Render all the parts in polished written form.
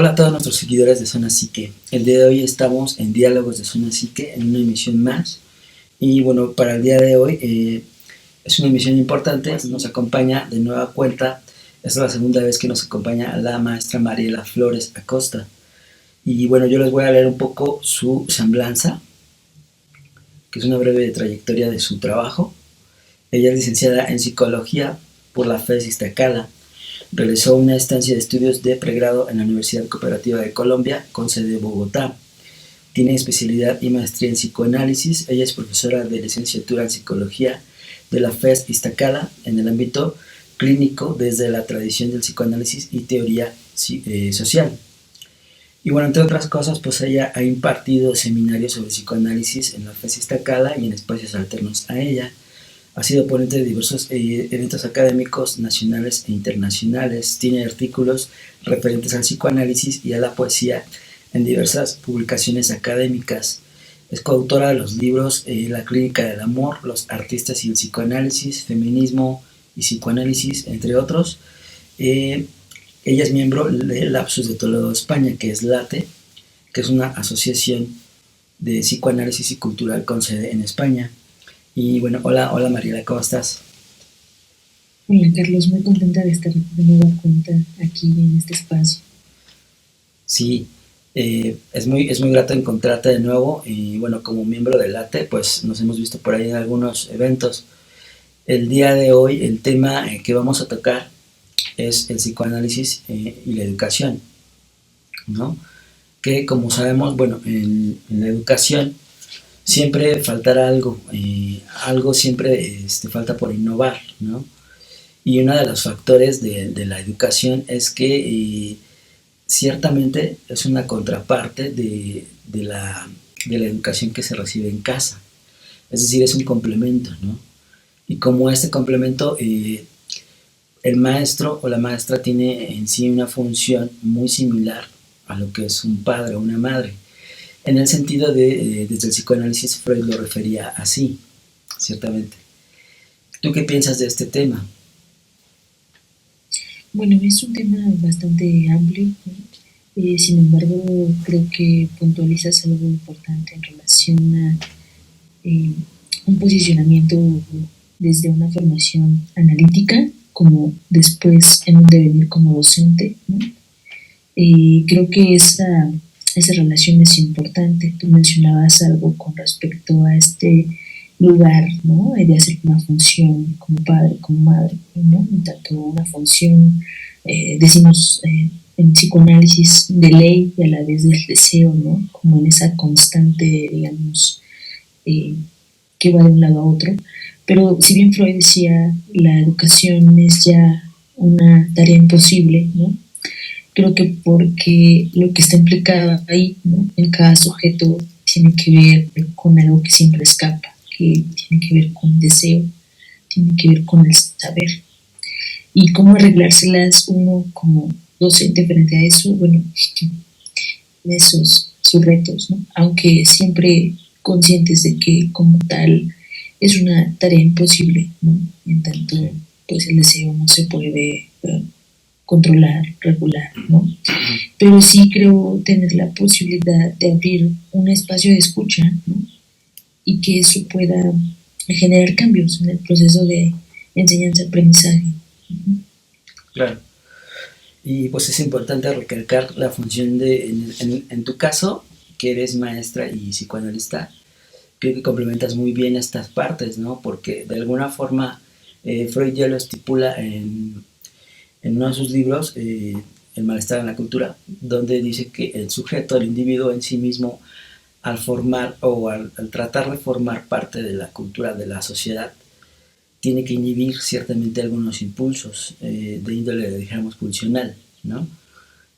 Hola a todos nuestros seguidores de Zona Psique. El día de hoy estamos en Diálogos de Zona Psique, en una emisión más. Y bueno, para el día de hoy es una emisión importante. Nos acompaña de nueva cuenta. Esta es la segunda vez que nos acompaña la maestra Mariela Flores Acosta. Y bueno, yo les voy a leer un poco su semblanza, que es una breve trayectoria de su trabajo. Ella es licenciada en Psicología por la FES Iztacala. Realizó una estancia de estudios de pregrado en la Universidad Cooperativa de Colombia, con sede en Bogotá. Tiene especialidad y maestría en psicoanálisis. Ella es profesora de licenciatura en psicología de la FES Iztacala en el ámbito clínico desde la tradición del psicoanálisis y teoría social. Y bueno, entre otras cosas, pues ella ha impartido seminarios sobre psicoanálisis en la FES Iztacala y en espacios alternos a ella. Ha sido ponente de diversos eventos académicos nacionales e internacionales. Tiene artículos referentes al psicoanálisis y a la poesía en diversas publicaciones académicas. Es coautora de los libros La clínica del amor, Los artistas y el psicoanálisis, Feminismo y psicoanálisis, entre otros. Ella es miembro de Lapsus de Toledo, España, que es LATE, que es una asociación de psicoanálisis y cultural con sede en España. Y bueno, hola Mariela, ¿cómo estás? Hola Carlos, muy contenta de estar de nueva cuenta aquí en este espacio. Sí, es muy grato encontrarte de nuevo y bueno, como miembro del LATE, pues nos hemos visto por ahí en algunos eventos. El día de hoy el tema que vamos a tocar es el psicoanálisis y la educación, ¿no? Que como sabemos, bueno, en la educación siempre faltará algo, algo siempre falta por innovar, ¿no? Y uno de los factores de la educación es que ciertamente es una contraparte de la educación que se recibe en casa. Es decir, es un complemento, ¿no? Y como este complemento, el maestro o la maestra tiene en sí una función muy similar a lo que es un padre o una madre. En el sentido de, desde el psicoanálisis, Freud lo refería así, ciertamente. ¿Tú qué piensas de este tema? Bueno, es un tema bastante amplio, ¿no? Sin embargo, creo que puntualizas algo importante en relación a eh, un posicionamiento desde una formación analítica, como después en un devenir como docente, ¿no? Creo que esa relación es importante. Tú mencionabas algo con respecto a este lugar, ¿no? De hacer una función como padre, como madre, ¿no? Tanto una función, decimos en psicoanálisis, de ley y a la vez del deseo, ¿no? Como en esa constante, digamos, eh, que va de un lado a otro. Pero si bien Freud decía la educación es ya una tarea imposible, ¿no? Creo que porque lo que está implicado ahí, ¿no? En cada sujeto tiene que ver con algo que siempre escapa, que tiene que ver con deseo, tiene que ver con el saber. Y cómo arreglárselas uno como docente frente a eso, bueno, esos sus retos, ¿no? Aunque siempre conscientes de que como tal es una tarea imposible, ¿no? En tanto, Sí. pues el deseo no se puede controlar, regular, ¿no? Uh-huh. Pero sí creo tener la posibilidad de abrir un espacio de escucha, ¿no? Y que eso pueda generar cambios en el proceso de enseñanza-aprendizaje. Uh-huh. Claro. Y pues es importante recalcar la función en tu caso, que eres maestra y psicoanalista, creo que complementas muy bien estas partes, ¿no? Porque de alguna forma Freud ya lo estipula en uno de sus libros, El malestar en la cultura, donde dice que el sujeto, el individuo en sí mismo, al formar o al tratar de formar parte de la cultura de la sociedad, tiene que inhibir ciertamente algunos impulsos de índole, dijéramos, funcional, ¿no?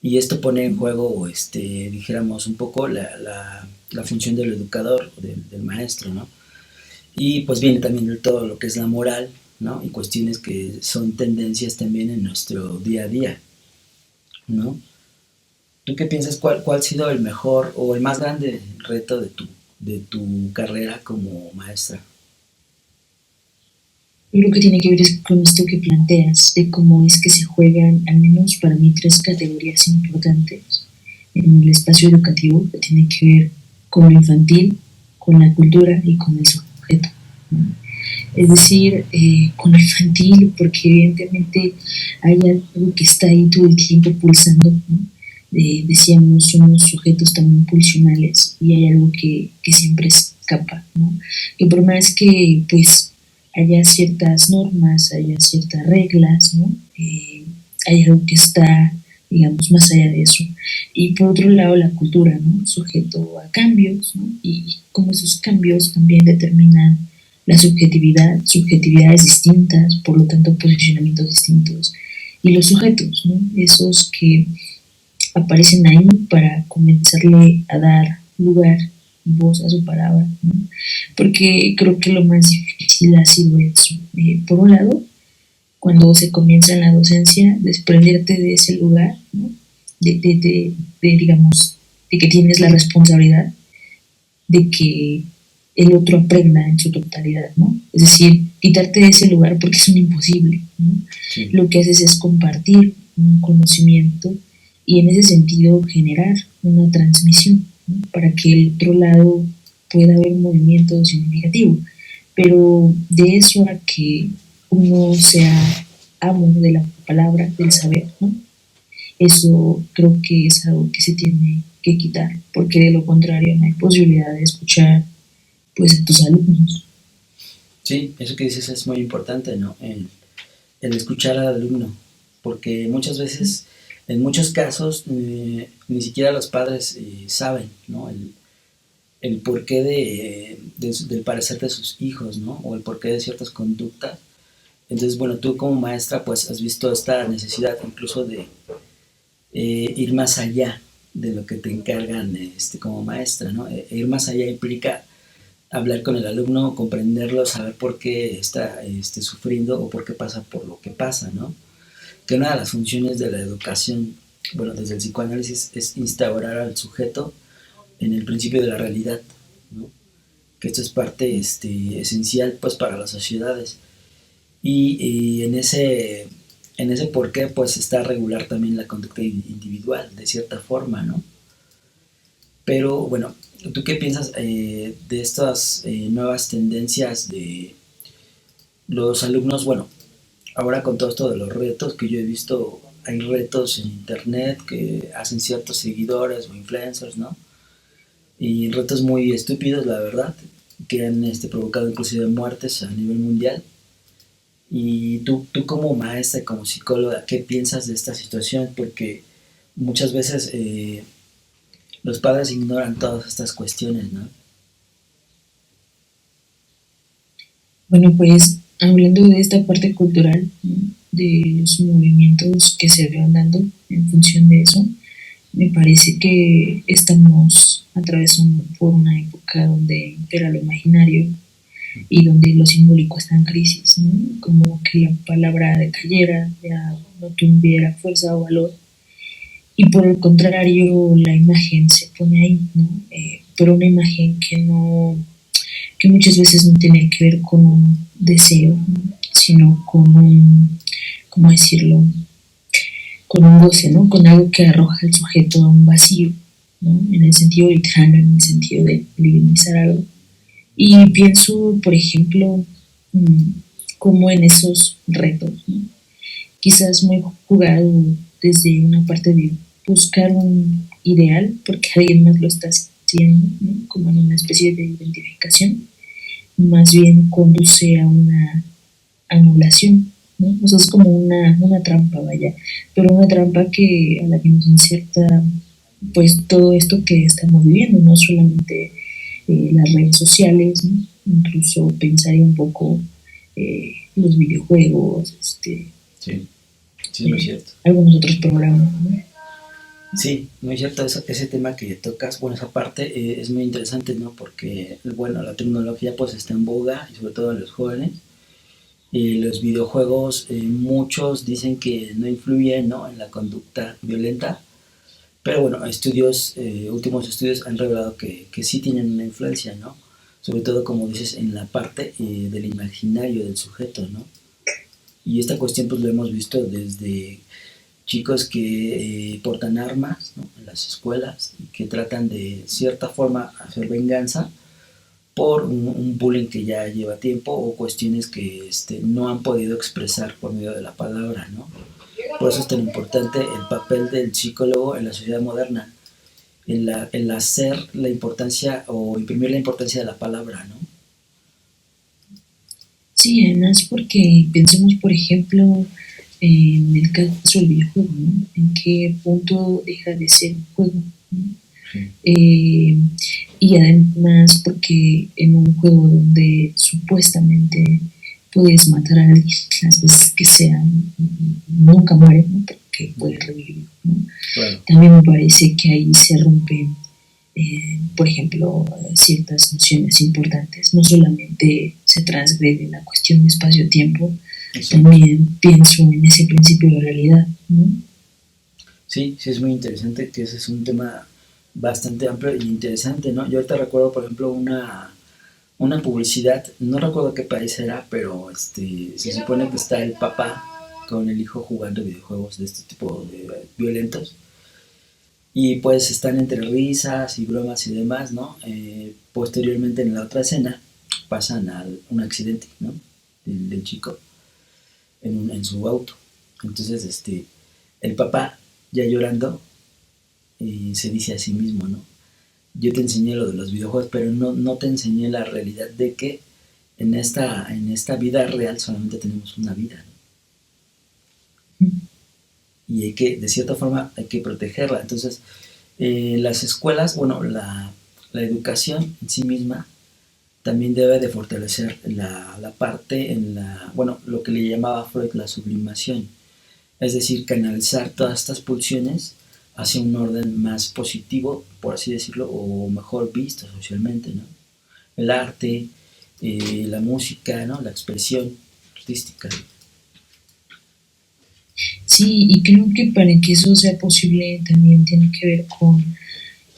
Y esto pone en juego, dijéramos, un poco la función del educador, del maestro, ¿no? Y pues viene también de todo lo que es la moral, ¿no? Y cuestiones que son tendencias también en nuestro día a día, ¿no? ¿Tú qué piensas cuál ha sido el mejor o el más grande reto de tu carrera como maestra? Yo creo que tiene que ver con esto que planteas, de cómo es que se juegan, al menos para mí, tres categorías importantes. en el espacio educativo que tiene que ver con lo infantil, con la cultura y con el sujeto, ¿no? Es decir, con lo infantil, porque evidentemente hay algo que está ahí todo el tiempo pulsando, ¿no? Decíamos, somos sujetos también pulsionales y hay algo que siempre escapa, ¿no? Que por más que pues haya ciertas normas, haya ciertas reglas, ¿no? Hay algo que está, digamos, más allá de eso. Y por otro lado, la cultura, ¿no? Sujeto a cambios, ¿no? Y cómo esos cambios también determinan la subjetividad, subjetividades distintas, por lo tanto posicionamientos distintos, y los sujetos, ¿no? Esos que aparecen ahí para comenzarle a dar lugar y voz a su palabra, ¿no? Porque creo que lo más difícil ha sido eso. Por un lado, cuando se comienza en la docencia, desprenderte de ese lugar, ¿no? Digamos, de que tienes la responsabilidad de que el otro aprenda en su totalidad, ¿no? Es decir, quitarte de ese lugar porque es un imposible, ¿no? Sí. Lo que haces es compartir un conocimiento y en ese sentido generar una transmisión, ¿no? Para que el otro lado pueda haber un movimiento significativo. Pero de eso a que uno sea amo de la palabra, del saber, ¿no? Eso creo que es algo que se tiene que quitar, porque de lo contrario no hay posibilidad de escuchar pues a tus alumnos. Sí, eso que dices es muy importante, ¿no? El escuchar al alumno, porque muchas veces, en muchos casos, ni siquiera los padres saben, ¿no? El porqué del parecer de sus hijos, ¿no? O el porqué de ciertas conductas. Entonces, bueno, tú como maestra, pues has visto esta necesidad incluso de ir más allá de lo que te encargan como maestra, ¿no? Ir más allá implica hablar con el alumno, comprenderlo, saber por qué está sufriendo o por qué pasa por lo que pasa, ¿no? Que una de las funciones de la educación, bueno, desde el psicoanálisis, es instaurar al sujeto en el principio de la realidad, ¿no? Que esto es parte esencial pues para las sociedades. Y en ese porqué pues está regular también la conducta individual, de cierta forma, ¿no? Pero bueno, ¿tú qué piensas de estas nuevas tendencias de los alumnos? Bueno, ahora con todo esto de los retos que yo he visto, hay retos en internet que hacen ciertos seguidores o influencers, ¿no? Y retos muy estúpidos, la verdad, que han provocado inclusive muertes a nivel mundial. Y tú como maestra, como psicóloga, ¿qué piensas de esta situación? Porque muchas veces los padres ignoran todas estas cuestiones, ¿no? Bueno, pues hablando de esta parte cultural, ¿no? De los movimientos que se van dando en función de eso, me parece que estamos atravesando por una época donde era lo imaginario y donde lo simbólico está en crisis, ¿no? Como que la palabra decayera, ya no tuviera fuerza o valor, y por el contrario la imagen se pone ahí, ¿no? Pero una imagen que muchas veces no tiene que ver con un deseo, ¿no? Sino con un, ¿cómo decirlo? Con un goce, ¿no? Con algo que arroja al sujeto a un vacío, ¿no? En el sentido literal, en el sentido de divinizar algo. Y pienso, por ejemplo, como en esos retos, ¿no? Quizás muy jugado desde una parte de buscar un ideal, porque alguien más lo está haciendo, ¿no? Como en una especie de identificación, más bien conduce a una anulación, ¿no? O sea, es como una trampa, vaya, pero una trampa que a la que nos inserta pues todo esto que estamos viviendo, no solamente las redes sociales, ¿no? Incluso pensar un poco los videojuegos, sí, sí, muy cierto. Algunos otros programas, ¿no? Sí, muy cierto, ese tema que tocas, bueno, esa parte es muy interesante, ¿no? Porque, bueno, la tecnología pues está en boga, y sobre todo en los jóvenes. Los videojuegos, muchos dicen que no influyen, ¿no? En la conducta violenta, pero bueno, últimos estudios han revelado que sí tienen una influencia, ¿no? Sobre todo, como dices, en la parte del imaginario del sujeto, ¿no? Y esta cuestión pues lo hemos visto desde chicos que portan armas, ¿no?, en las escuelas y que tratan de cierta forma hacer venganza por un bullying que ya lleva tiempo o cuestiones que no han podido expresar por medio de la palabra, ¿no? Por eso es tan importante el papel del psicólogo en la sociedad moderna, el hacer la importancia o imprimir la importancia de la palabra, ¿no? Sí, además porque pensemos, por ejemplo, en el caso del videojuego, ¿no? ¿En qué punto deja de ser un juego? ¿No? Sí. Eh, y además porque en un juego donde supuestamente puedes matar a alguien las veces que sean, nunca muere, ¿no? Porque puede revivir, ¿no? Claro. También me parece que ahí se rompen, por ejemplo, ciertas nociones importantes. No solamente se transgrede la cuestión de espacio-tiempo, también pienso en ese principio de realidad, ¿no? Sí, sí, es muy interesante, que ese es un tema bastante amplio y interesante, ¿no? Yo ahorita recuerdo, por ejemplo, una publicidad, no recuerdo qué país era, pero se supone que está el papá con el hijo jugando videojuegos de este tipo de violentos y pues están entre risas y bromas y demás, ¿no? Posteriormente en la otra escena pasan a un accidente, ¿no? Del chico en su auto. Entonces, el papá ya llorando se dice a sí mismo, ¿no? Yo te enseñé lo de los videojuegos, pero no te enseñé la realidad de que en esta vida real solamente tenemos una vida, ¿no? Y hay que, de cierta forma, hay que protegerla. Entonces, las escuelas, bueno, la educación en sí misma también debe de fortalecer la parte bueno, lo que le llamaba Freud la sublimación, es decir, canalizar todas estas pulsiones hacia un orden más positivo, por así decirlo, o mejor visto socialmente, ¿no? El arte, la música, ¿no? La expresión artística. Sí, y creo que para que eso sea posible también tiene que ver con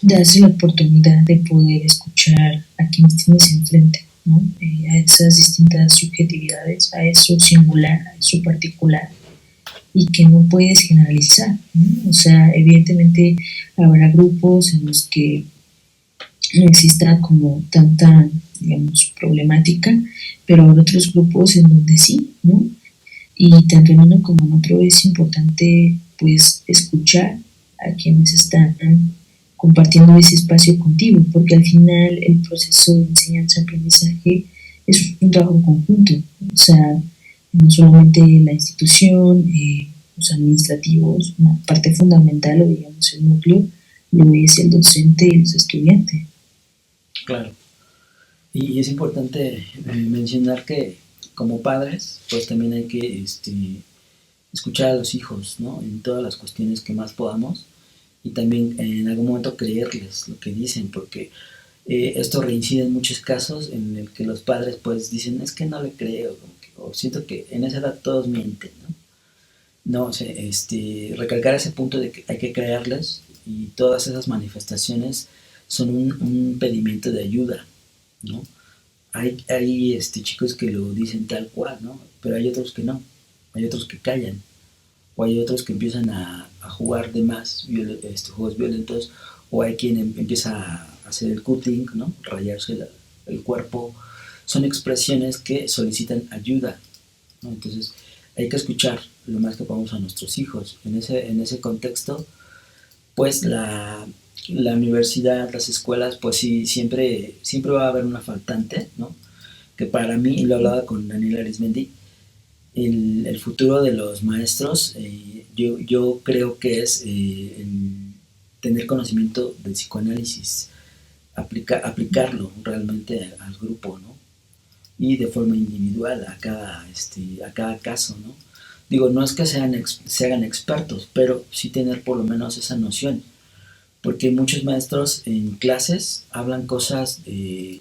darse la oportunidad de poder escuchar a quienes tienes enfrente, ¿no? A esas distintas subjetividades, a eso singular, a eso particular, y que no puedes generalizar, ¿no? O sea, evidentemente habrá grupos en los que no exista como tanta, digamos, problemática, pero habrá otros grupos en donde sí, ¿no? Y tanto en uno como en otro es importante, pues, escuchar a quienes están compartiendo ese espacio contigo, porque al final el proceso de enseñanza-aprendizaje es un trabajo conjunto, o sea, no solamente la institución, los administrativos, una parte fundamental o digamos el núcleo lo es el docente y los estudiantes. Claro. Y es importante mencionar que como padres, pues también hay que escuchar a los hijos, ¿no? En todas las cuestiones que más podamos y también en algún momento creerles lo que dicen, porque esto reincide en muchos casos en el que los padres pues dicen, es que no le creo, o siento que en esa edad todos mienten, ¿no? No, o sea, recalcar ese punto de que hay que creerles y todas esas manifestaciones son un pedimento de ayuda, ¿no? Hay chicos que lo dicen tal cual, ¿no? Pero hay otros que no, hay otros que callan, o hay otros que empiezan a jugar de más juegos violentos, o hay quien empieza a hacer el cutting, ¿no? Rayarse el cuerpo. Son expresiones que solicitan ayuda, ¿no? Entonces hay que escuchar lo más que podamos a nuestros hijos. En ese contexto, pues la universidad, las escuelas, pues sí, siempre va a haber una faltante, ¿no? Que para mí, y lo hablaba con Daniel Arismendi, el futuro de los maestros, yo creo que es tener conocimiento del psicoanálisis, aplicarlo realmente al grupo, ¿no? Y de forma individual a cada caso, ¿no? Digo, no es que se hagan expertos, pero sí tener por lo menos esa noción, porque muchos maestros en clases hablan cosas que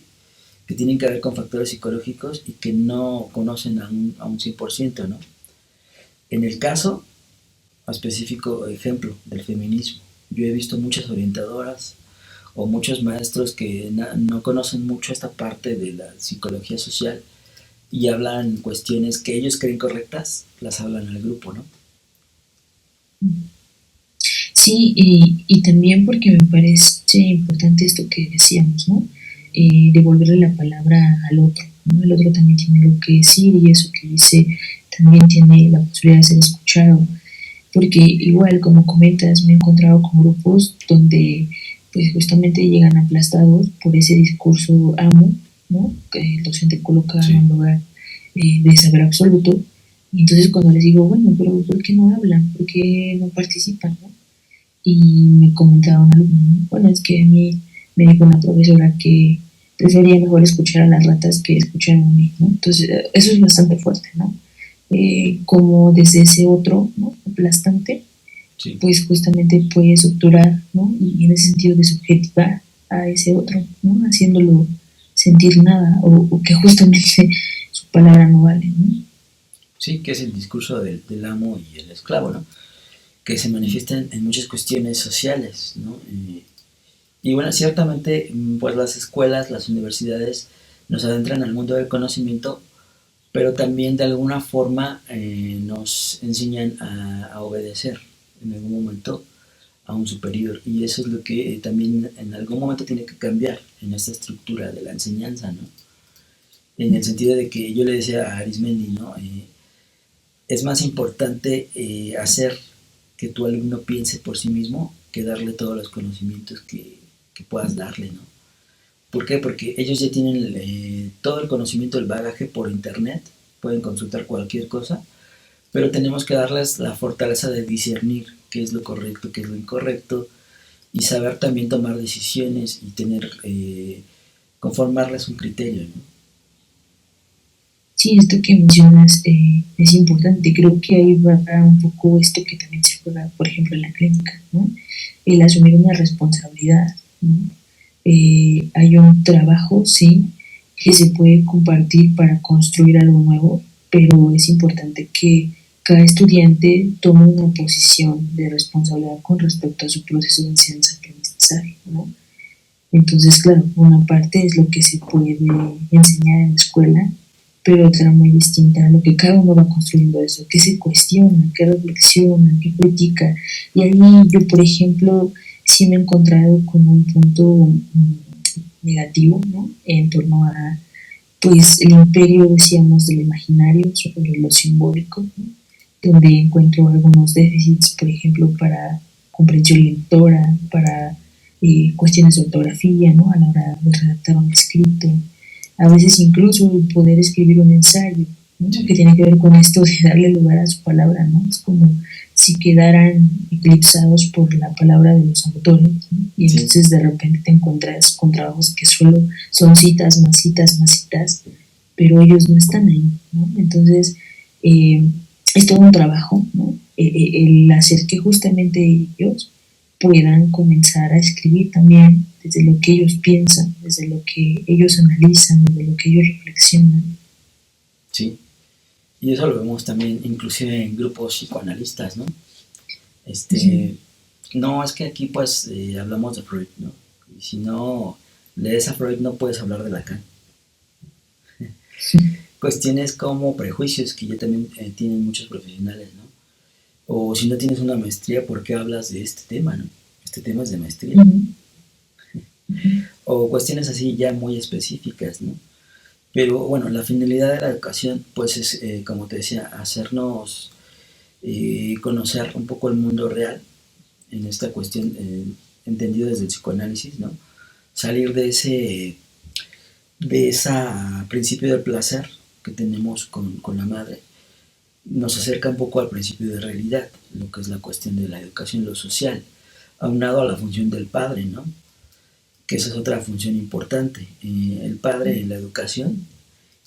tienen que ver con factores psicológicos y que no conocen a un 100%, ¿no? En el caso específico, ejemplo del feminismo, yo he visto muchas orientadoras o muchos maestros que no conocen mucho esta parte de la psicología social y hablan cuestiones que ellos creen correctas, las hablan al grupo, ¿no? Sí, y también porque me parece importante esto que decíamos, ¿no? Devolverle la palabra al otro, ¿no? El otro también tiene lo que decir y eso que dice también tiene la posibilidad de ser escuchado. Porque igual, como comentas, me he encontrado con grupos donde pues justamente llegan aplastados por ese discurso amo, ¿no? Que el docente coloca en Sí, un lugar de saber absoluto. Y entonces cuando les digo, bueno, pero ¿por qué no hablan? ¿Por qué no participan? ¿No? Y me comentaba un alumno, ¿no? Bueno, es que a mí me dijo una profesora que prefería mejor escuchar a las ratas que escuchar a mí, ¿no? Entonces, eso es bastante fuerte, ¿no? Como desde ese otro, ¿no? Aplastante, sí, pues justamente puedes obturar, ¿no? Y en ese sentido de subjetivar a ese otro, ¿no? Haciéndolo sentir nada o que justamente su palabra no vale, ¿no? sí, que es el discurso del amo y el esclavo, ¿no? Que se manifiestan en muchas cuestiones sociales, ¿no? Y bueno, ciertamente, pues las escuelas, las universidades nos adentran al mundo del conocimiento, pero también de alguna forma nos enseñan a obedecer en algún momento a un superior. Y eso es lo que también en algún momento tiene que cambiar en esta estructura de la enseñanza, ¿no? En el sentido de que yo le decía a Arismendi, ¿no? Es más importante hacer que tu alumno piense por sí mismo que darle todos los conocimientos que puedas darle, ¿no? ¿Por qué? Porque ellos ya tienen todo el conocimiento, el bagaje por internet, pueden consultar cualquier cosa, pero tenemos que darles la fortaleza de discernir qué es lo correcto, qué es lo incorrecto, y saber también tomar decisiones y tener, conformarles un criterio, ¿no? Sí, esto que mencionas es importante. Creo que ahí va un poco esto que también se juega, por ejemplo, en la clínica, ¿no? El asumir una responsabilidad, ¿no? Hay un trabajo, sí, que se puede compartir para construir algo nuevo, pero es importante que cada estudiante tome una posición de responsabilidad con respecto a su proceso de enseñanza-aprendizaje, ¿no? Entonces, claro, una parte es lo que se puede enseñar en la escuela, pero otra muy distinta a lo que cada uno va construyendo eso, que se cuestiona, que reflexiona, que critica. Y ahí yo, por ejemplo, sí me he encontrado con un punto negativo, ¿no? En torno a, pues, el imperio, decíamos, del imaginario sobre lo simbólico, ¿no? Donde encuentro algunos déficits, por ejemplo, para comprensión lectora, para cuestiones de ortografía, ¿no? A la hora de redactar un escrito, a veces incluso el poder escribir un ensayo, ¿no? Que Sí, tiene que ver con esto de darle lugar a su palabra, ¿no? Es como si quedaran eclipsados por la palabra de los autores, ¿no? Y sí, entonces de repente te encuentras con trabajos que solo son citas, más citas, más citas, pero ellos no están ahí, ¿no? Entonces, eh, es todo un trabajo, ¿no? El hacer que justamente ellos puedan comenzar a escribir también desde lo que ellos piensan, desde lo que ellos analizan, desde lo que ellos reflexionan. sí. Y eso lo vemos también inclusive en grupos psicoanalistas, ¿no? Sí, Este, no, es que aquí pues hablamos de Freud, ¿no? Y si no lees a Freud no puedes hablar de Lacan. Cuestiones como prejuicios que ya también tienen muchos profesionales, ¿no? O si no tienes una maestría, ¿por qué hablas de este tema, no? Este tema es de maestría. uh-huh, uh-huh. O cuestiones así ya muy específicas, ¿no? Pero bueno, la finalidad de la educación, pues es, como te decía, hacernos conocer un poco el mundo real en esta cuestión, entendido desde el psicoanálisis, ¿no? Salir de ese principio del placer que tenemos con la madre, nos acerca un poco al principio de realidad, lo que es la cuestión de la educación, lo social, aunado a la función del padre, ¿no? Que esa es otra función importante. El padre en la educación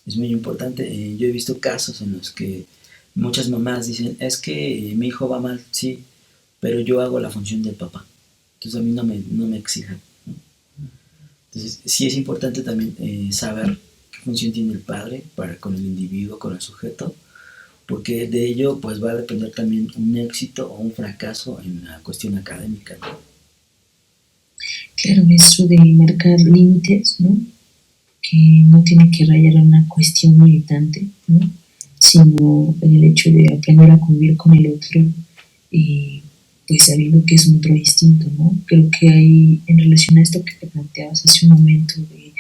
es muy importante. Yo he visto casos en los que muchas mamás dicen, es que mi hijo va mal, sí, pero yo hago la función del papá. Entonces a mí no me exijan, ¿no? Entonces sí es importante también saber qué función tiene el padre para con el individuo, con el sujeto, porque de ello pues va a depender también un éxito o un fracaso en la cuestión académica, ¿no? Claro, eso de marcar límites, ¿no? Que no tiene que rayar en una cuestión militante, ¿no? Sino en el hecho de aprender a convivir con el otro pues sabiendo que es un otro distinto, ¿no? Creo que hay, en relación a esto que te planteabas hace un momento, de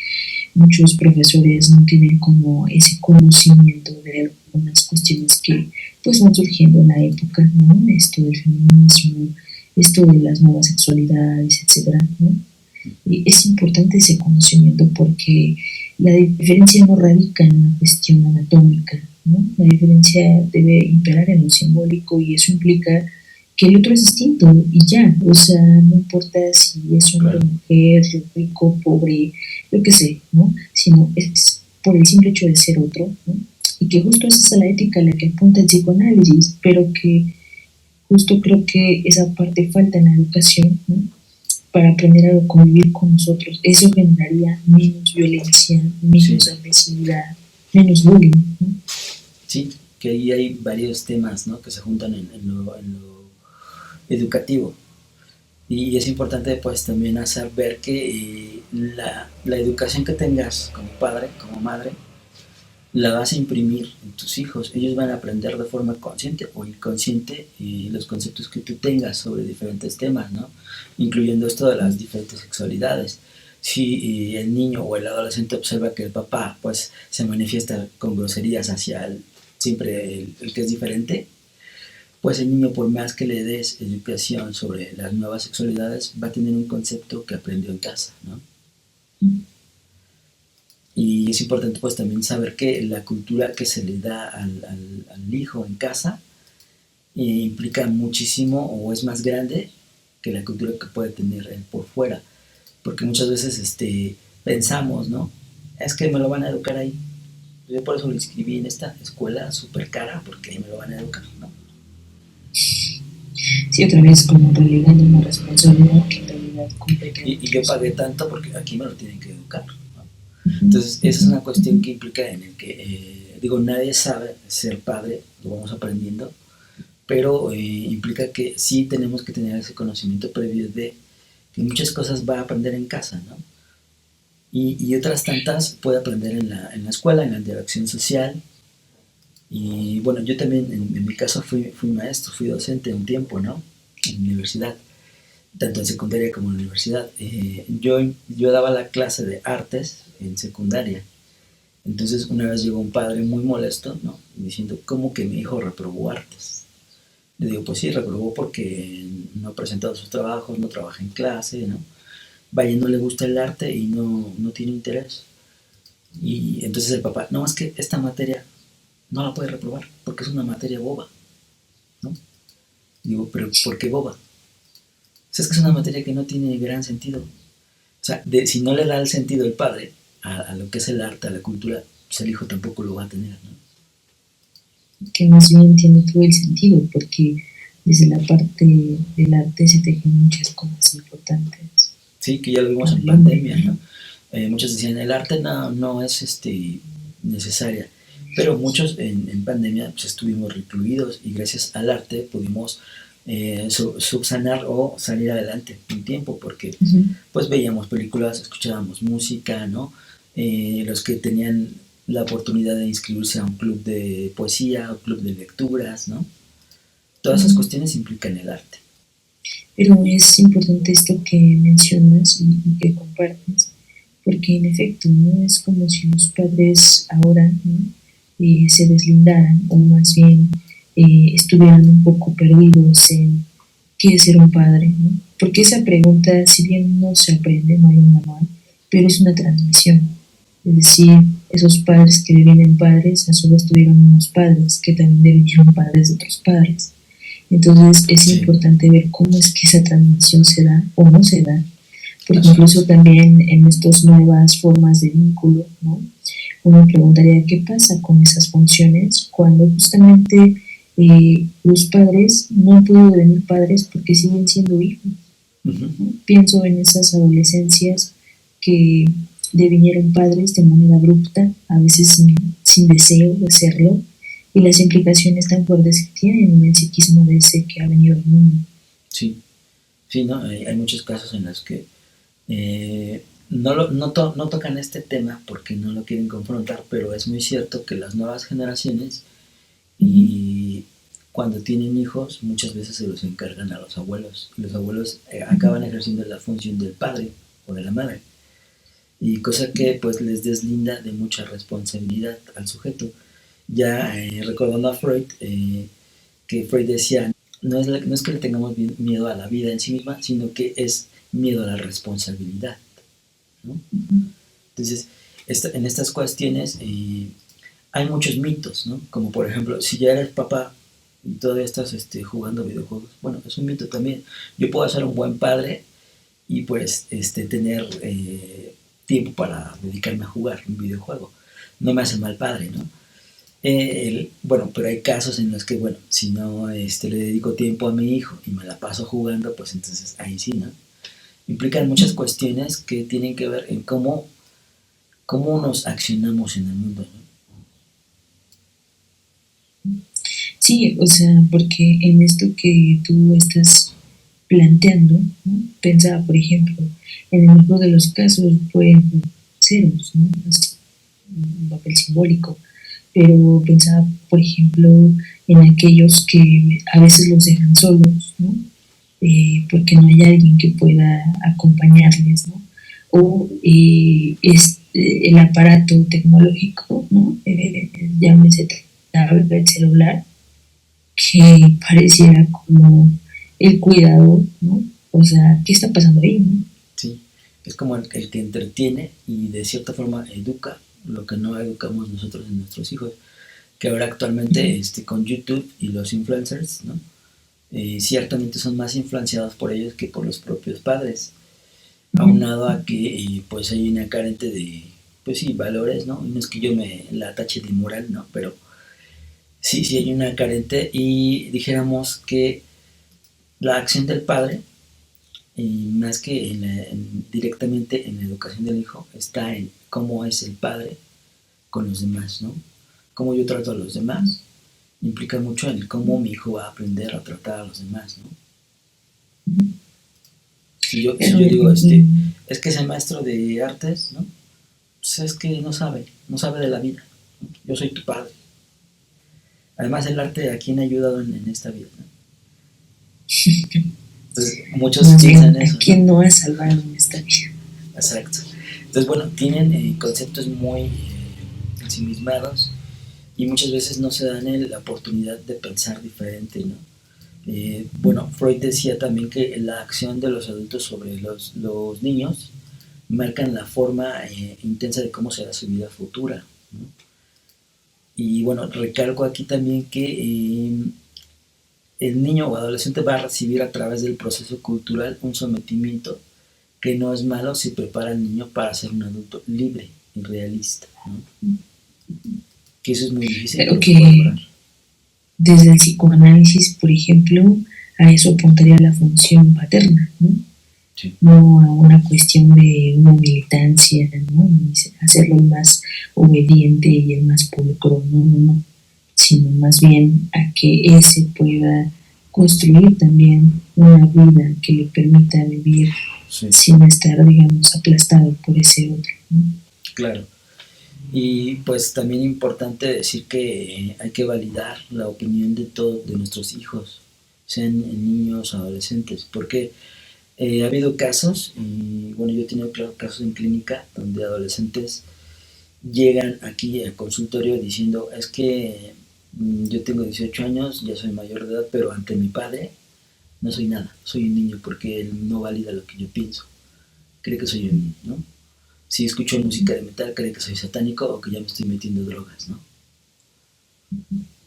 muchos profesores no tienen como ese conocimiento de algunas cuestiones que pues van surgiendo en la época, ¿no? Esto del feminismo, esto de las nuevas sexualidades, etcétera, ¿no? Y es importante ese conocimiento porque la diferencia no radica en una cuestión anatómica, ¿no? La diferencia debe imperar en lo simbólico y eso implica que el otro es distinto y ya, o sea, no importa si es hombre, Claro. mujer, rico, pobre, yo qué sé, ¿no? Sino es por el simple hecho de ser otro, ¿no? Y que justo esa es la ética a la que apunta el psicoanálisis, pero que justo creo que esa parte falta en la educación, ¿no? Para aprender a convivir con nosotros. Eso generaría menos violencia, menos Sí, agresividad, menos bullying, ¿no? sí, que ahí hay varios temas, ¿no? Que se juntan en lo educativo. Y es importante pues también hacer ver que la educación que tengas como padre, como madre, la vas a imprimir en tus hijos. Ellos van a aprender de forma consciente o inconsciente los conceptos que tú tengas sobre diferentes temas, ¿no? Incluyendo esto de las diferentes sexualidades. Si el niño o el adolescente observa que el papá pues se manifiesta con groserías hacia siempre el que es diferente, pues el niño, por más que le des educación sobre las nuevas sexualidades, va a tener un concepto que aprendió en casa, ¿no? Y es importante pues también saber que la cultura que se le da al hijo en casa implica muchísimo o es más grande que la cultura que puede tener él por fuera. Porque muchas veces pensamos, ¿no? Es que me lo van a educar ahí. Yo por eso lo inscribí en esta escuela súper cara porque ahí me lo van a educar, ¿no? Sí, otra vez como relegando una responsabilidad que en realidad compete a Y yo otros. pagué tanto porque aquí me lo tienen que educar, ¿no? Uh-huh, Entonces, esa es uh-huh, una cuestión uh-huh. que implica en el que, digo, nadie sabe ser padre, lo vamos aprendiendo, pero implica que sí tenemos que tener ese conocimiento previo de que muchas cosas va a aprender en casa, ¿no? Y otras tantas puede aprender en la escuela, en la interacción social. Y bueno, yo también en mi caso fui maestro, fui docente un tiempo, ¿no? En la universidad, tanto en secundaria como en la universidad. Yo daba la clase de artes en secundaria. Entonces una vez llegó un padre muy molesto, ¿no? Diciendo, ¿cómo que mi hijo reprobó artes? Le digo, pues sí, reprobó porque no ha presentado sus trabajos, no trabaja en clase, ¿no? Vaya, no le gusta el arte y no tiene interés. Y entonces el papá, no, es que esta materia no la puede reprobar porque es una materia boba, ¿no? Digo, pero ¿por qué boba? O sea, es que es una materia que no tiene gran sentido. O sea, si no le da el sentido el padre a lo que es el arte, a la cultura, pues el hijo tampoco lo va a tener, ¿no? Que más bien tiene todo el sentido, porque desde la parte del arte se tejen muchas cosas importantes Sí, que ya lo vimos para en el hombre, pandemia, ¿no? ¿no? Muchos decían, el arte no es necesaria, pero muchos en pandemia pues, estuvimos recluidos y gracias al arte pudimos subsanar o salir adelante un tiempo, porque Uh-huh. pues veíamos películas, escuchábamos música, ¿no? Los que tenían la oportunidad de inscribirse a un club de poesía o club de lecturas, ¿no? Todas esas Uh-huh. cuestiones implican el arte. Pero es importante esto que mencionas y que compartes, porque en efecto, ¿no? Es como si los padres ahora, ¿no? Se deslindaran o más bien estuvieran un poco perdidos en qué es ser un padre, ¿no? Porque esa pregunta, si bien no se aprende, no hay un manual, pero es una transmisión. Es decir, esos padres que devienen padres, a su vez tuvieron unos padres que también devinieron padres de otros padres. Entonces es Sí, importante ver cómo es que esa transmisión se da o no se da, porque así incluso es. también en estas nuevas formas de vínculo, ¿no? Uno preguntaría qué pasa con esas funciones cuando justamente los padres no han podido devenir padres porque siguen siendo hijos, Uh-huh. ¿no? Pienso en esas adolescencias que devinieron padres de manera abrupta, a veces sin deseo de serlo, y las implicaciones tan fuertes que tienen en el psiquismo de ese que ha venido al mundo. Sí, sí, ¿no? Hay muchos casos en los que no tocan este tema porque no lo quieren confrontar, pero es muy cierto que las nuevas generaciones Uh -huh. y cuando tienen hijos muchas veces se los encargan a los abuelos y los abuelos acaban ejerciendo la función del padre o de la madre y cosa que pues les deslinda de mucha responsabilidad al sujeto. Ya recordando a Freud, que Freud decía, no es que le tengamos miedo a la vida en sí misma, sino que es miedo a la responsabilidad, ¿no? Entonces, en estas cuestiones hay muchos mitos, ¿no? Como por ejemplo, si ya eres papá y todavía estás jugando videojuegos, bueno, es un mito también. Yo puedo ser un buen padre y pues tener tiempo para dedicarme a jugar un videojuego. No me hace mal padre, ¿no? Bueno, pero hay casos en los que, bueno, si no le dedico tiempo a mi hijo y me la paso jugando, pues entonces ahí sí, ¿no? Implican muchas cuestiones que tienen que ver en cómo nos accionamos en el mundo, ¿no? Sí, o sea, porque en esto que tú estás planteando, ¿no? Pensaba, por ejemplo, en el mejor de los casos pueden ceros, ¿no? Es un papel simbólico, pero pensaba, por ejemplo, en aquellos que a veces los dejan solos, ¿no? Porque no hay alguien que pueda acompañarles, ¿no? O el aparato tecnológico, ¿no? Llámese tablet, celular, que pareciera como el cuidado, ¿no? O sea, ¿qué está pasando ahí, no? Sí, es como el que entretiene y de cierta forma educa lo que no educamos nosotros en nuestros hijos, que ahora actualmente con YouTube y los influencers, ¿no? Ciertamente son más influenciados por ellos que por los propios padres, aunado a que pues hay una carente de, pues sí, valores, ¿no? No es que yo me la tache de moral, ¿no? Pero sí hay una carente y dijéramos que la acción del padre, más que directamente en la educación del hijo, está en cómo es el padre con los demás, ¿no? Cómo yo trato a los demás implica mucho en cómo mi hijo va a aprender a tratar a los demás, ¿no? Si yo digo, es que ese maestro de artes, ¿no? Pues es que no sabe de la vida, ¿no? Yo soy tu padre. Además, el arte a quién ha ayudado en esta vida, ¿no? Entonces, muchos Más piensan bien, eso, ¿a ¿no? quién no ha salvado en esta vida? Exacto. Entonces, bueno, tienen conceptos muy ensimismados y muchas veces no se dan la oportunidad de pensar diferente, ¿no? Bueno, Freud decía también que la acción de los adultos sobre los niños marcan la forma intensa de cómo será su vida futura, ¿no? Y bueno, recalco aquí también que el niño o adolescente va a recibir a través del proceso cultural un sometimiento que no es malo si prepara al niño para ser un adulto libre y realista, ¿no? Que eso es muy difícil, Pero pero se puede que lograr. desde el psicoanálisis, por ejemplo, a eso apuntaría la función paterna, ¿no? Sí. No a una cuestión de una militancia, ¿no? Y hacerlo el más obediente y el más pulcro, no, sino más bien a que ese pueda construir también una vida que le permita vivir Sí, sin estar, digamos, aplastado por ese otro, ¿no? claro. Y pues también importante decir que hay que validar la opinión de todos de nuestros hijos, sean niños o adolescentes, porque ha habido casos, y bueno, yo he tenido casos en clínica donde adolescentes llegan aquí al consultorio diciendo, es que yo tengo 18 años, ya soy mayor de edad, pero ante mi padre no soy nada, soy un niño porque él no valida lo que yo pienso, cree que soy un niño, ¿no? Si escucho música de metal, cree que soy satánico o que ya me estoy metiendo drogas, ¿no?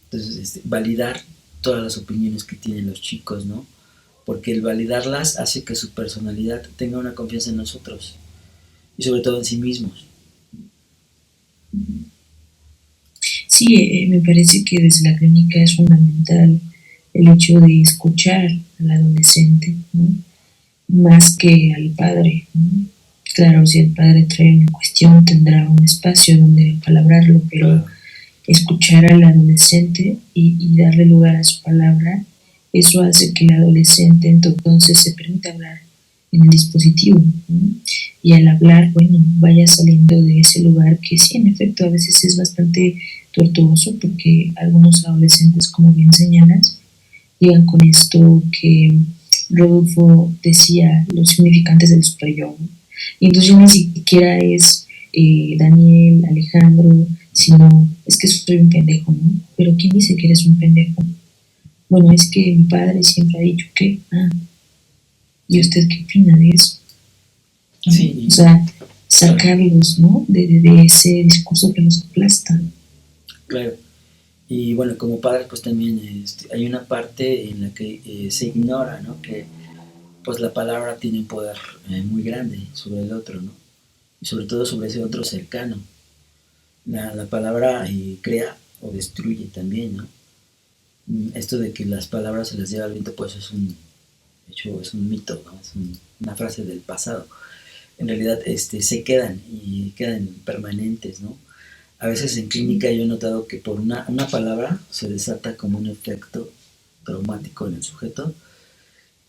Entonces, validar todas las opiniones que tienen los chicos, ¿no? Porque el validarlas hace que su personalidad tenga una confianza en nosotros y sobre todo en sí mismos. Sí, me parece que desde la clínica es fundamental el hecho de escuchar al adolescente, ¿no? Más que al padre, ¿no? Claro, si el padre trae una cuestión tendrá un espacio donde palabrarlo, pero Claro. escuchar al adolescente y darle lugar a su palabra, eso hace que el adolescente entonces se permita hablar en el dispositivo, ¿no? Y al hablar, bueno, vaya saliendo de ese lugar que sí, en efecto, a veces es bastante tortuoso porque algunos adolescentes, como bien señalas, llegan con esto que Rodolfo decía, los significantes del superyo, ¿no? Y entonces ya ni siquiera es Daniel, Alejandro, sino es que soy un pendejo, ¿no? Pero ¿quién dice que eres un pendejo? Bueno, es que mi padre siempre ha dicho que, ¿y Sí, usted qué opina de eso? ¿No? O sí, sea, claro, sacarlos, ¿no? De ese discurso que los aplasta. claro. Y bueno, como padre, pues también hay una parte en la que se ignora, ¿no? Que pues la palabra tiene un poder muy grande sobre el otro, ¿no? Y sobre todo sobre ese otro cercano. La palabra crea o destruye también, ¿no? Esto de que las palabras se las lleva al viento, pues es un, de hecho, es un mito, ¿no? Es una frase del pasado. En realidad se quedan y quedan permanentes, ¿no? A veces en clínica yo he notado que por una palabra se desata como un efecto traumático en el sujeto,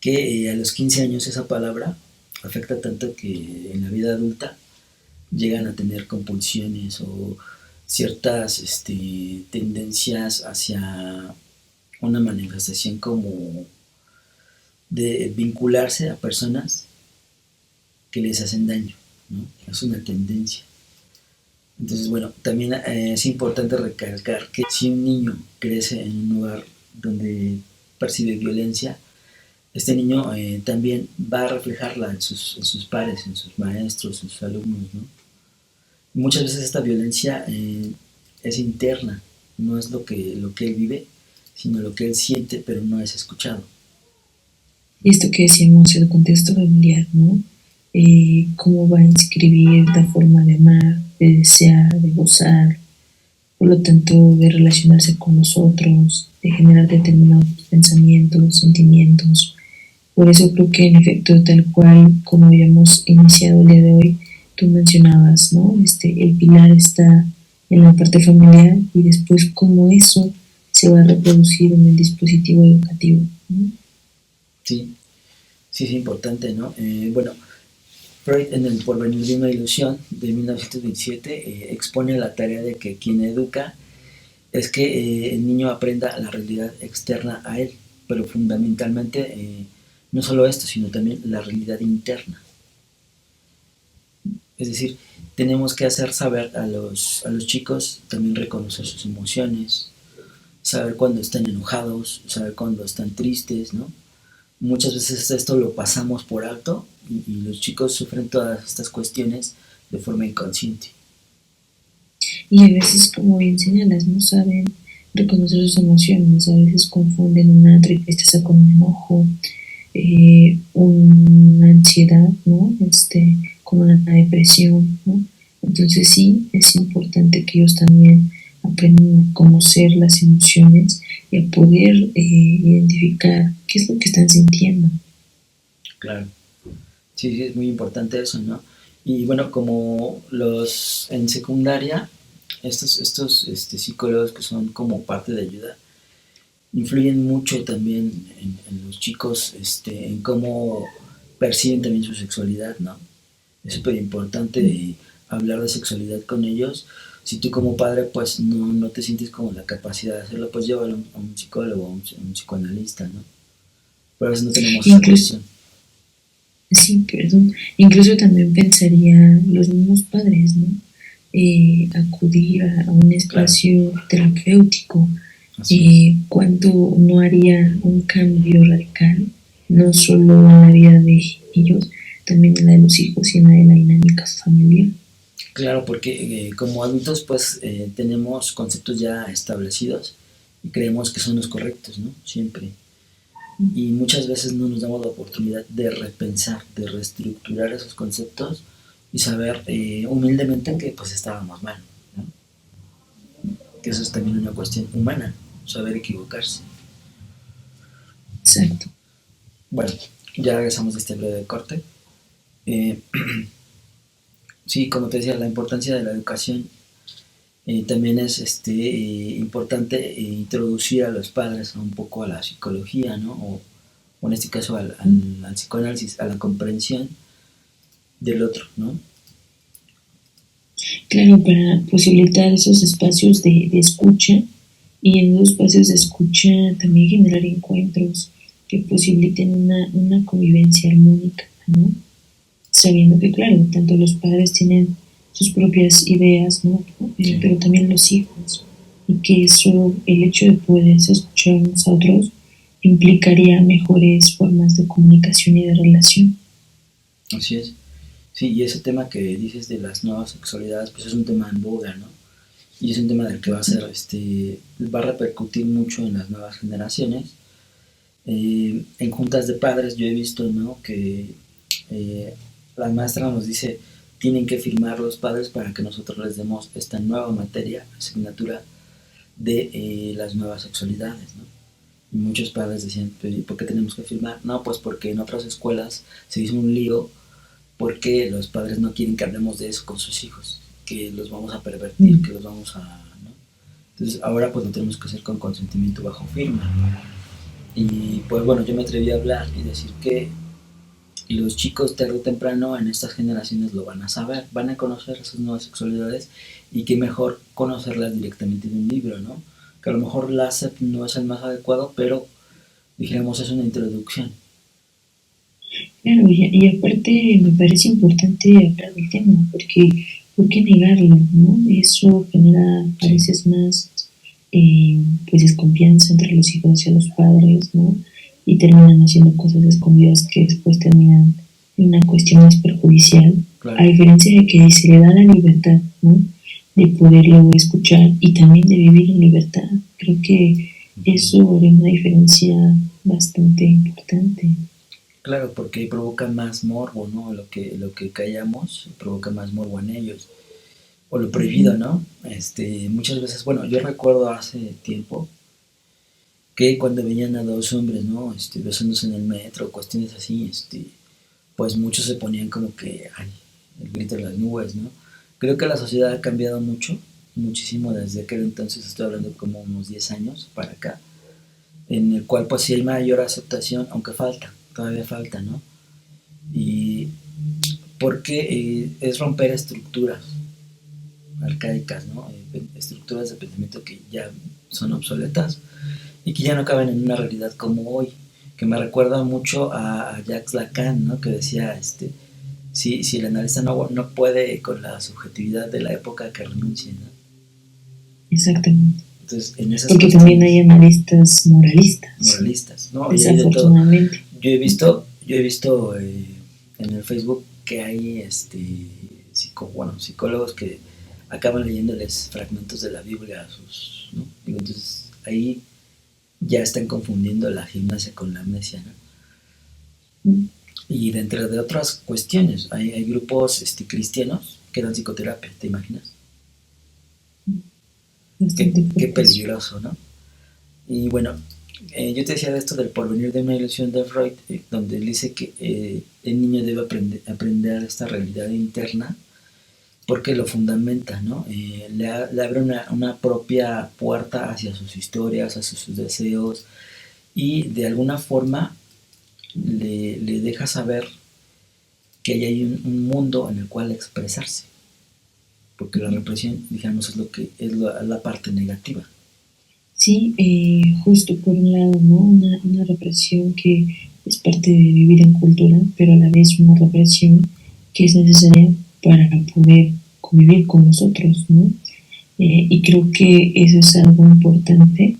que a los 15 años esa palabra afecta tanto que en la vida adulta llegan a tener compulsiones o ciertas tendencias hacia una manifestación como de vincularse a personas que les hacen daño, ¿no? Es una tendencia. Entonces, bueno, también es importante recalcar que si un niño crece en un lugar donde percibe violencia, este niño también va a reflejarla en sus pares, en sus maestros, en sus alumnos, ¿no? Muchas veces esta violencia es interna, no es lo que él vive, sino lo que él siente, pero no es escuchado. Y esto que decíamos, el contexto familiar, ¿no? Cómo va a inscribir la forma de amar, de desear, de gozar, por lo tanto, de relacionarse con nosotros, de generar determinados pensamientos, sentimientos. Por eso creo que en efecto, tal cual como habíamos iniciado el día de hoy, tú mencionabas, ¿no? El pilar está en la parte familiar y después cómo eso se va a reproducir en el dispositivo educativo, ¿no? Sí, sí es importante, ¿no? Bueno, Freud en El porvenir de una ilusión de 1927 expone la tarea de que quien educa es que el niño aprenda la realidad externa a él, pero fundamentalmente no solo esto, sino también la realidad interna. Es decir, tenemos que hacer saber a los chicos también reconocer sus emociones, saber cuándo están enojados, saber cuándo están tristes, ¿no? Muchas veces esto lo pasamos por alto y los chicos sufren todas estas cuestiones de forma inconsciente. Y a veces, como bien señalas, no saben reconocer sus emociones, a veces confunden una tristeza con un enojo, una ansiedad, ¿no? Con una depresión, ¿no? Entonces sí, es importante que ellos también aprendan a conocer las emociones y a poder identificar qué es lo que están sintiendo. Claro. Sí, sí, es muy importante eso, ¿no? Y bueno, como los en secundaria, estos psicólogos que son como parte de ayuda, influyen mucho también en los chicos, en cómo perciben también su sexualidad, ¿no? Es súper importante hablar de sexualidad con ellos. Si tú como padre pues no te sientes como la capacidad de hacerlo, pues llévalo a un psicólogo, a un psicoanalista, ¿no? Pero a veces no tenemos esa Incluso, cuestión. sí, perdón, incluso también pensaría los mismos padres, ¿no? Acudir a un Claro, espacio terapéutico, así es. cuánto no haría un cambio radical, no solo en la vida de ellos, también en la de los hijos y en la de la dinámica familiar. Claro, porque como adultos pues tenemos conceptos ya establecidos y creemos que son los correctos, ¿no? Siempre. Y muchas veces no nos damos la oportunidad de repensar, de reestructurar esos conceptos y saber humildemente que pues estábamos mal, ¿no? Que eso es también una cuestión humana, saber equivocarse. Exacto. Bueno, ya regresamos de este breve corte. Eh, sí, como te decía, la importancia de la educación también es importante introducir a los padres un poco a la psicología, ¿no? O en este caso al psicoanálisis, a la comprensión del otro, ¿no? Claro, para posibilitar esos espacios de escucha y en los espacios de escucha también generar encuentros que posibiliten una convivencia armónica, ¿no? Sabiendo que, claro, tanto los padres tienen sus propias ideas, ¿no? Sí, Pero también los hijos, y que eso, el hecho de poder escuchar unos a otros, implicaría mejores formas de comunicación y de relación. así es. Sí, y ese tema que dices de las nuevas sexualidades, pues es un tema en boga, ¿no? Y es un tema del que va a ser, va a repercutir mucho en las nuevas generaciones. En juntas de padres yo he visto, ¿no? Que eh, la maestra nos dice, tienen que firmar los padres para que nosotros les demos esta nueva materia, asignatura de las nuevas sexualidades, ¿no? Y muchos padres decían, ¿por qué tenemos que firmar? No, pues porque en otras escuelas se hizo un lío porque los padres no quieren que hablemos de eso con sus hijos, que los vamos a pervertir, que los vamos a... ¿no? Entonces ahora pues lo tenemos que hacer con consentimiento bajo firma. Y pues bueno, yo me atreví a hablar y decir que los chicos tarde o temprano en estas generaciones lo van a saber, van a conocer sus nuevas sexualidades y qué mejor conocerlas directamente de un libro, ¿no? Que a lo mejor la SEP no es el más adecuado, pero dijéramos es una introducción. Claro, y aparte me parece importante hablar del tema, porque ¿por qué negarlo, no? Eso genera a Sí, veces más pues desconfianza entre los hijos y los padres, ¿no? Y terminan haciendo cosas escondidas que después terminan en una cuestión más perjudicial, a claro. diferencia de que se le da la libertad, ¿no? De poderlo escuchar y también de vivir en libertad. Creo que eso haría una diferencia bastante importante. Claro, porque provoca más morbo, ¿no? Lo que callamos provoca más morbo en ellos. O lo prohibido, Ujú. ¿no? Muchas veces, bueno, yo recuerdo hace tiempo que cuando venían a dos hombres, ¿no? Besándose en el metro, cuestiones así, pues muchos se ponían como que, ay, el grito de las nubes, ¿no? Creo que la sociedad ha cambiado mucho, muchísimo desde aquel entonces, estoy hablando como unos 10 años para acá, en el cual pues sí hay mayor aceptación, aunque falta, todavía falta, ¿no? Y porque es romper estructuras arcaicas, ¿no? Estructuras de pensamiento que ya son obsoletas y que ya no caben en una realidad como hoy, que me recuerda mucho a Jacques Lacan, ¿no? Que decía, si el analista no puede con la subjetividad de la época que renuncie, ¿no? Exactamente. Entonces, en esas Porque también hay cuestiones analistas moralistas, moralistas, ¿no? Y hay de todo. desafortunadamente. Yo he visto en el Facebook que hay bueno, psicólogos que acaban leyéndoles fragmentos de la Biblia a sus, ¿no? Digo, entonces ahí ya están confundiendo la gimnasia con la amnesia, ¿no? Y dentro de otras cuestiones, hay grupos cristianos que dan psicoterapia, ¿te imaginas? Bastante Qué fuerte eso. peligroso, ¿no? Y bueno, yo te decía de esto del porvenir de una ilusión de Freud, donde él dice que el niño debe aprender esta realidad interna porque lo fundamenta, ¿no? Le abre una propia puerta hacia sus historias, hacia sus deseos y de alguna forma le deja saber que hay un mundo en el cual expresarse, porque la represión, digamos, es lo que es la parte negativa. Sí, justo por un lado, ¿no? Una represión que es parte de vivir en cultura, pero a la vez una represión que es necesaria para poder convivir con nosotros, ¿no? Y creo que eso es algo importante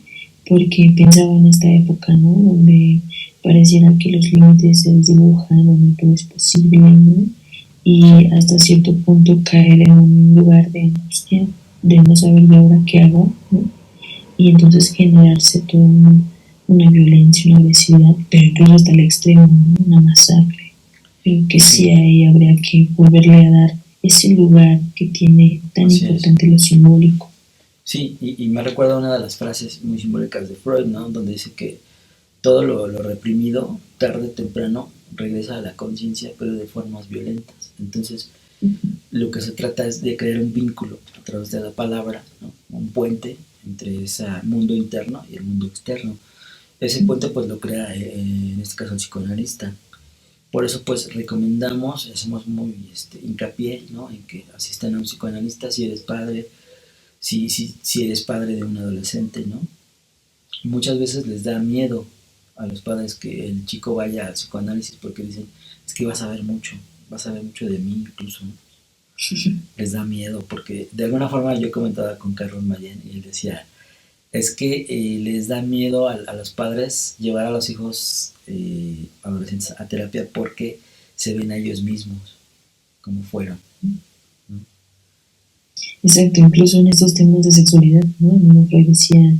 porque pensaba en esta época, ¿no? Donde pareciera que los límites se desdibujan, donde todo es posible, ¿no? Y hasta cierto punto caer en un lugar de angustia, de no saber de ahora qué hago, ¿no? Y entonces generarse toda una violencia, una agresividad, pero incluso hasta el extremo, ¿no? Una masacre. Creo que sí Sí, ahí habría que volverle a dar ese lugar que tiene tan así es. importante lo simbólico. Sí, y me recuerda una de las frases muy simbólicas de Freud, ¿no? Donde dice que todo lo reprimido, tarde o temprano, regresa a la conciencia, pero de formas violentas. Entonces, lo que se trata es de crear un vínculo a través de la palabra, ¿no? Un puente entre ese mundo interno y el mundo externo. Ese puente pues lo crea en este caso el psicoanalista. Por eso pues recomendamos, hacemos muy hincapié, ¿no? En que asistan a un psicoanalista si eres padre, si eres padre de un adolescente, ¿no? Muchas veces les da miedo a los padres que el chico vaya al psicoanálisis porque dicen, es que vas a ver mucho de mí incluso, ¿no? Les da miedo porque de alguna forma yo comentaba con Carlos Mayen y él decía, es que les da miedo a los padres llevar a los hijos adolescentes a terapia porque se ven a ellos mismos como fueron, ¿no? Exacto, incluso en estos temas de sexualidad, ¿no? Freud decía,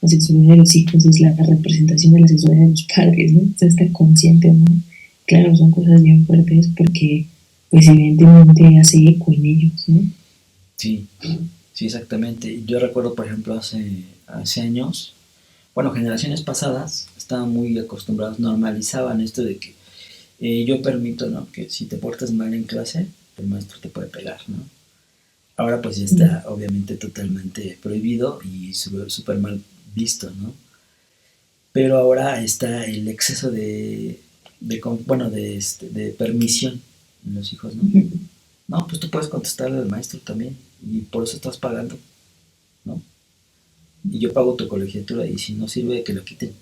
la sexualidad de los hijos es la representación de la sexualidad de los padres, ¿no? O sea, está consciente, ¿no? Claro, son cosas bien fuertes porque, pues, evidentemente hace eco en ellos, ¿no? Sí, sí, exactamente. Yo recuerdo, por ejemplo, hace años, bueno, generaciones pasadas estaban muy acostumbrados, normalizaban esto de que yo permito, ¿no? Que si te portas mal en clase, el maestro te puede pegar, ¿no? Ahora pues ya está obviamente totalmente prohibido y súper mal visto, ¿no? Pero ahora está el exceso bueno, de permisión en los hijos, ¿no? No, pues tú puedes contestarle al maestro también y por eso estás pagando, ¿no? Y yo pago tu colegiatura y si no sirve que lo quiten.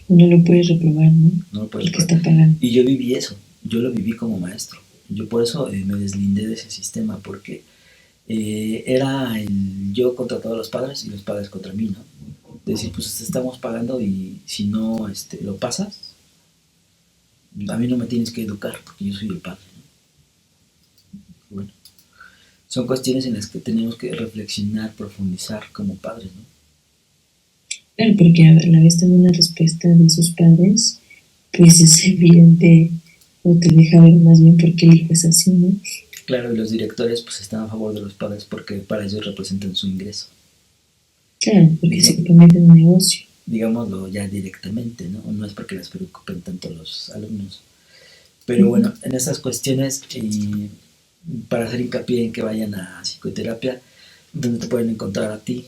No lo puedes reprobar, ¿no? No lo puedes reprobar. Está pagando. Y yo viví eso, yo lo viví como maestro. Yo por eso me deslindé de ese sistema porque era el yo contra todos los padres y los padres contra mí, ¿no? De decir, pues te estamos pagando y si no lo pasas, a mí no me tienes que educar porque yo soy el padre, ¿no? Bueno, son cuestiones en las que tenemos que reflexionar, profundizar como padres, ¿no? Claro, porque a la vez también la respuesta de sus padres, pues es evidente o te deja ver más bien por qué el hijo es así, ¿no? Claro, y los directores pues están a favor de los padres porque para ellos representan su ingreso. Claro, porque se comprometen en un negocio. Digámoslo ya directamente, ¿no? No es porque les preocupen tanto los alumnos. Pero bueno, en esas cuestiones, para hacer hincapié en que vayan a psicoterapia, ¿dónde te pueden encontrar a ti?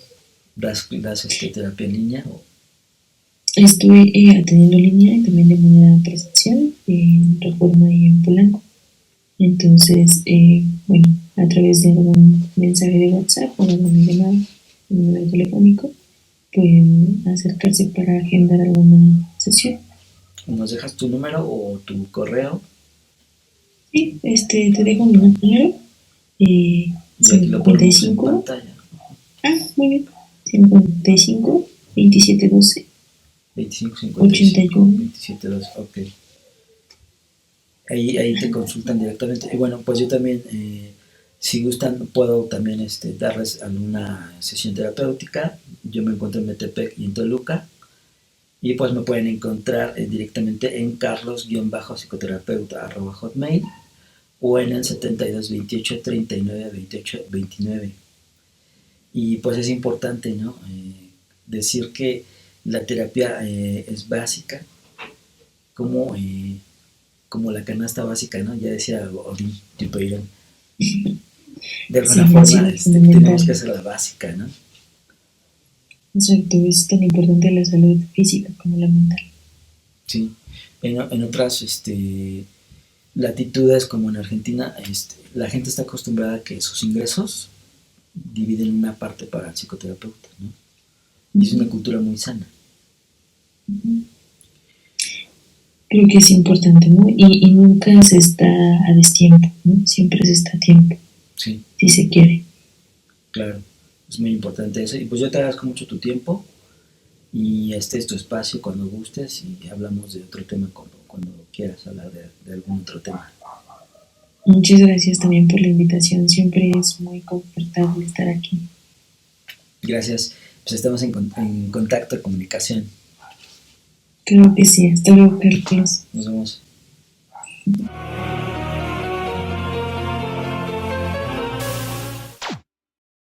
¿Das terapia en línea? ¿O? Estoy atendiendo línea y también de manera presencial en Reforma y en Polanco. Entonces, bueno, a través de algún mensaje de WhatsApp o alguna llamada, un número telefónico, pueden acercarse para agendar alguna sesión. ¿Nos dejas tu número o tu correo? Sí, te dejo mi número. Y aquí lo ponemos en pantalla. Muy bien. 55 27 12 25 55 27 12, ok. Ahí te consultan directamente. Y bueno, pues yo también, si gustan, puedo también darles alguna sesión terapéutica. Yo me encuentro en Metepec y en Toluca. Y pues me pueden encontrar directamente en carlos-psicoterapeuta@hotmail o en el 72 28 39 28 29. Y pues es importante, ¿no? Decir que la terapia es básica, como la canasta básica, ¿no? Ya decía Odín Dupeirón. De alguna forma tenemos que hacer la básica, ¿no? Exacto, es tan importante la salud física como la mental. Sí, en otras latitudes como en Argentina, la gente está acostumbrada a que sus ingresos dividen una parte para el psicoterapeuta, ¿no? Y es una cultura muy sana. Creo que es importante, ¿no? Y nunca se está a destiempo, ¿no? Siempre se está a tiempo. Sí. Si se quiere. Claro, es muy importante eso. Y pues yo te agradezco mucho tu tiempo y este es tu espacio cuando gustes y hablamos de otro tema cuando quieras hablar de algún otro tema. Muchas gracias también por la invitación. Siempre es muy confortable estar aquí. Gracias. Pues estamos en contacto, en comunicación. Creo que sí. Hasta luego, Carlos. Nos vemos.